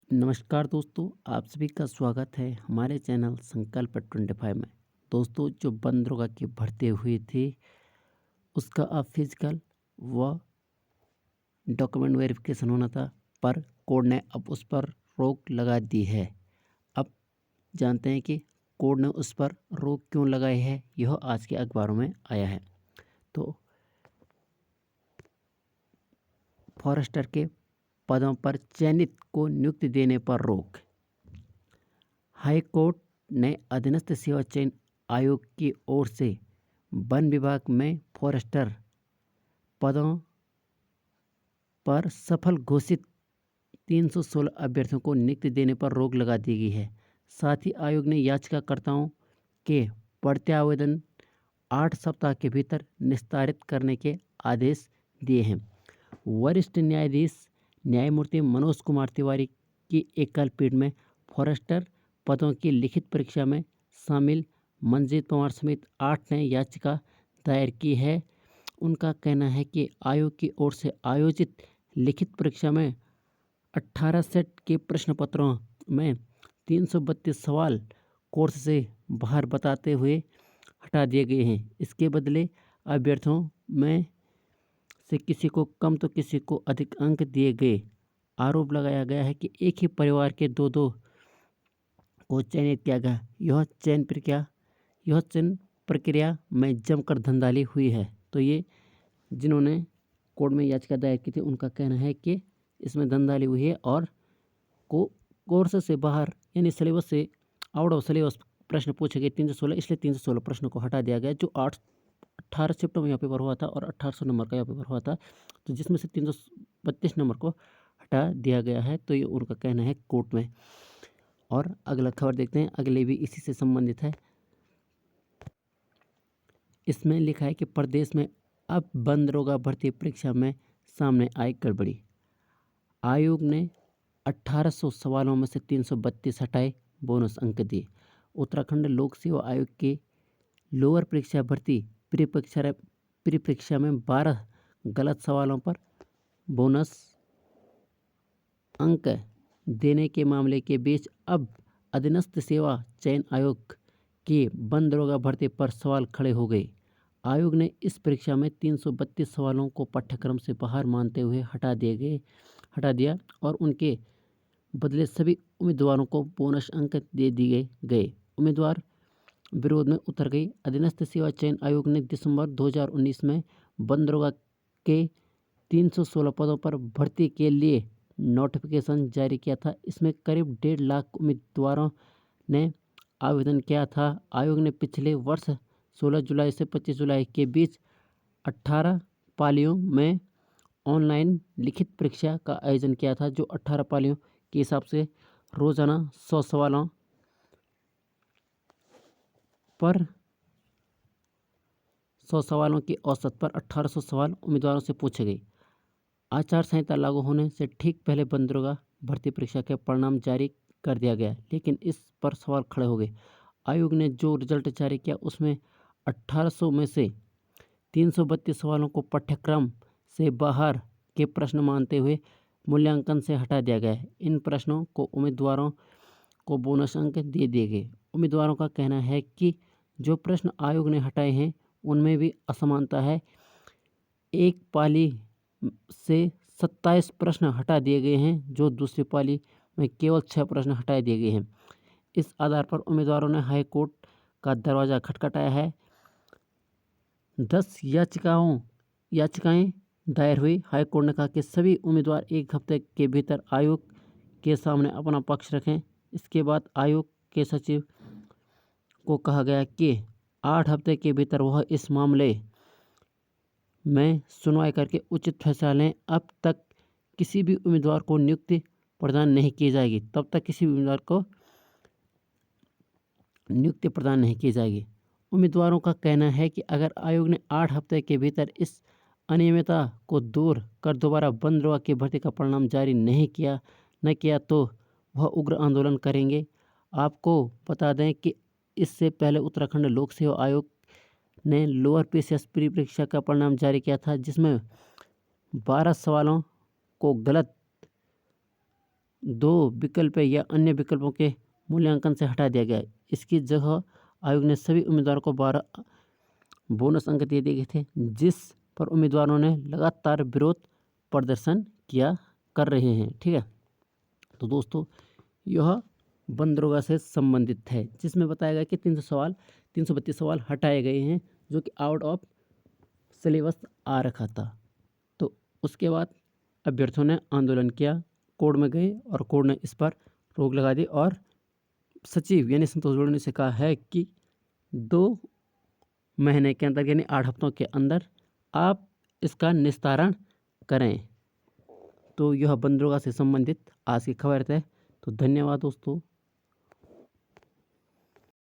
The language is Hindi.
नमस्कार दोस्तों, आप सभी का स्वागत है हमारे चैनल संकल्प 25 में। दोस्तों, जो बन दरोगा की भर्ती हुई थी उसका अब फिजिकल व डॉक्यूमेंट वेरिफिकेशन होना था, पर कोर्ट ने अब उस पर रोक लगा दी है। अब जानते हैं कि कोर्ट ने उस पर रोक क्यों लगाई है, यह आज के अखबारों में आया है। तो फॉरेस्टर के पदों पर चयनित को नियुक्ति देने पर रोक। हाई कोर्ट ने अधीनस्थ सेवा चयन आयोग की ओर से वन विभाग में फॉरेस्टर पदों पर सफल घोषित 316 अभ्यर्थियों को नियुक्ति देने पर रोक लगा दी गई है। साथ ही आयोग ने याचिकाकर्ताओं के बढ़ते आवेदन 8 सप्ताह के भीतर निस्तारित करने के आदेश दिए हैं। वरिष्ठ न्यायाधीश न्यायमूर्ति मनोज कुमार तिवारी की एकल पीठ में फॉरेस्टर पदों की लिखित परीक्षा में शामिल मंजीत पवार समेत 8 ने याचिका दायर की है। उनका कहना है कि आयोग की ओर से आयोजित लिखित परीक्षा में 18 सेट के प्रश्न पत्रों में 332 सवाल कोर्स से बाहर बताते हुए हटा दिए गए हैं। इसके बदले अभ्यर्थियों में से किसी को कम तो किसी को अधिक अंक दिए गए। आरोप लगाया गया है कि एक ही परिवार के दो को चयनित किया गया। यह चयन प्रक्रिया में जमकर धंधाली हुई है। तो ये जिन्होंने कोर्ट में याचिका दायर की थी उनका कहना है कि इसमें धंधाली हुई है और कोर्स से बाहर यानी सिलेबस से आउट ऑफ सिलेबस प्रश्न पूछे गए 316, इसलिए 316 प्रश्नों को हटा दिया गया। जो 18 शिफ्टों में यह पेपर हुआ था और 1800 नंबर का यह पेपर हुआ था, तो जिसमें से 332 नंबर को हटा दिया गया है। तो ये उनका कहना है कोर्ट में। और अगला खबर देखते हैं, अगले भी इसी से संबंधित है। इसमें लिखा है कि प्रदेश में अब वन दरोगा भर्ती परीक्षा में सामने आई गड़बड़ी। आयोग ने 1800 सवालों में से 332 हटाए, बोनस अंक दिए। उत्तराखंड लोक सेवा आयोग के लोअर परीक्षा भर्ती प्री परीक्षा में 12 गलत सवालों पर बोनस अंक देने के मामले के बीच अब अधीनस्थ सेवा चयन आयोग के वन दरोगा भर्ती पर सवाल खड़े हो गए। आयोग ने इस परीक्षा में 332 सवालों को पाठ्यक्रम से बाहर मानते हुए हटा दिया और उनके बदले सभी उम्मीदवारों को बोनस अंक दे दिए गए। उम्मीदवार विरोध में उतर गई। अधीनस्थ सेवा चयन आयोग ने दिसंबर 2019 में वन दरोगा के 316 पदों पर भर्ती के लिए नोटिफिकेशन जारी किया था। इसमें करीब 1.5 लाख उम्मीदवारों ने आवेदन किया था। आयोग ने पिछले वर्ष 16 जुलाई से 25 जुलाई के बीच 18 पालियों में ऑनलाइन लिखित परीक्षा का आयोजन किया था, जो 18 पालियों के हिसाब से रोजाना 100 सवालों की औसत पर 1800 सवाल उम्मीदवारों से पूछे गए। आचार संहिता लागू होने से ठीक पहले वन दरोगा भर्ती परीक्षा के परिणाम जारी कर दिया गया, लेकिन इस पर सवाल खड़े हो गए। आयोग ने जो रिजल्ट जारी किया उसमें 1800 में से 332 सवालों को पाठ्यक्रम से बाहर के प्रश्न मानते हुए मूल्यांकन से हटा दिया गया है। इन प्रश्नों को उम्मीदवारों को बोनस अंक दे दिए गए। उम्मीदवारों का कहना है कि जो प्रश्न आयोग ने हटाए हैं उनमें भी असमानता है। एक पाली से 27 प्रश्न हटा दिए गए हैं, जो दूसरी पाली में केवल 6 प्रश्न हटा दिए गए हैं। इस आधार पर उम्मीदवारों ने हाई कोर्ट का दरवाजा खटखटाया है। 10 याचिकाएं दायर हुई। हाई कोर्ट ने कहा कि सभी उम्मीदवार 1 हफ्ते के भीतर आयोग के सामने अपना पक्ष रखें। इसके बाद आयोग के सचिव को कहा गया कि 8 हफ्ते के भीतर वह इस मामले में सुनवाई करके उचित फैसला लें। अब तक किसी भी उम्मीदवार को नियुक्ति प्रदान नहीं की जाएगी। उम्मीदवारों का कहना है कि अगर आयोग ने 8 हफ्ते के भीतर इस अनियमितता को दूर कर दोबारा वन दरोगा की भर्ती का परिणाम जारी न किया तो वह उग्र आंदोलन करेंगे। आपको बता दें कि इससे पहले उत्तराखंड लोक सेवा आयोग ने लोअर पीसीएस प्री परीक्षा का परिणाम जारी किया था, जिसमें 12 सवालों को गलत 2 विकल्प या अन्य विकल्पों के मूल्यांकन से हटा दिया गया। इसकी जगह आयोग ने सभी उम्मीदवारों को 12 बोनस अंक दे दिए गए थे, जिस पर उम्मीदवारों ने लगातार विरोध प्रदर्शन किया कर रहे हैं। ठीक है, तो दोस्तों यह बंदरोगा से संबंधित है, जिसमें बताया गया कि 332 सवाल हटाए गए हैं जो कि आउट ऑफ सिलेबस आ रखा था। तो उसके बाद अभ्यर्थियों ने आंदोलन किया, कोर्ट में गए और कोर्ट ने इस पर रोक लगा दी और सचिव यानी संतोष जोड़ी ने से कहा है कि 2 महीने के अंदर यानी 8 हफ्तों के अंदर आप इसका निस्तारण करें। तो यह बंदरोगा से संबंधित आज की खबर है। तो धन्यवाद दोस्तों।